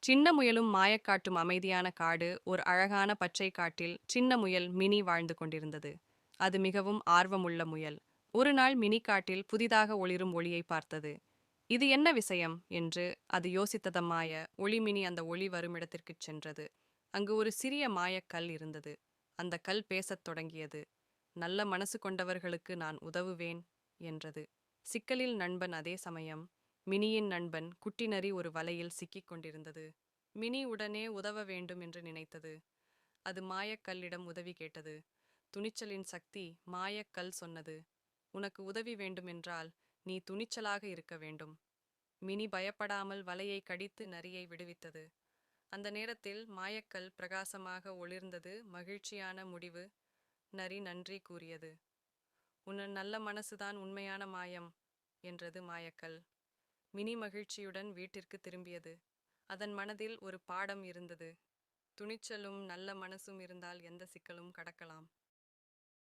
சின்ன முயலும் மாயக்காட்டும் அமைதியான காடு. ஒரு அழகான பச்சை காட்டில் சின்ன முயல் மினி வாழ்ந்து கொண்டிருந்தது. அது மிகவும் ஆர்வமுள்ள முயல். ஒரு நாள் மினி காட்டில் புதிதாக ஒளிரும் ஒளியை பார்த்தது. இது என்ன விஷயம் என்று அது யோசித்ததம்மாய. ஒளிமினி அந்த ஒளி வரும் இடத்திற்குச் சென்றது. அங்கு ஒரு சிறிய மாயக்கல் இருந்தது. அந்த கல் பேசத் தொடங்கியது. நல்ல மனசு கொண்டவர்களுக்கு நான் உதவுவேன் என்றது. சிக்கலில் நண்பன். அதே சமயம் மினியின் நண்பன் குட்டி நரி ஒரு வலையில் சிக்கிக் கொண்டிருந்தது. மினி உடனே உதவ வேண்டும் என்று நினைத்தது. அது மாயக்கல்லிடம் உதவி கேட்டது. துணிச்சலின் சக்தி. மாயக்கல் சொன்னது, உனக்கு உதவி வேண்டுமென்றால் நீ துணிச்சலாக இருக்க வேண்டும். மினி பயப்படாமல் வலையை கடித்து நரியை விடுவித்தது. அந்த நேரத்தில் மாயக்கல் பிரகாசமாக ஒளிர்ந்தது. மகிழ்ச்சியான முடிவு. நரி நன்றி கூறியது. உன் நல்ல மனசுதான் உண்மையான மாயம் என்றது மாயக்கல். மினி மகிழ்ச்சியுடன் வீட்டிற்கு திரும்பியது. அதன் மனதில் ஒரு பாடம் இருந்தது. துணிச்சலும் நல்ல மனசும் இருந்தால் எந்த சிக்கலும் கடக்கலாம்.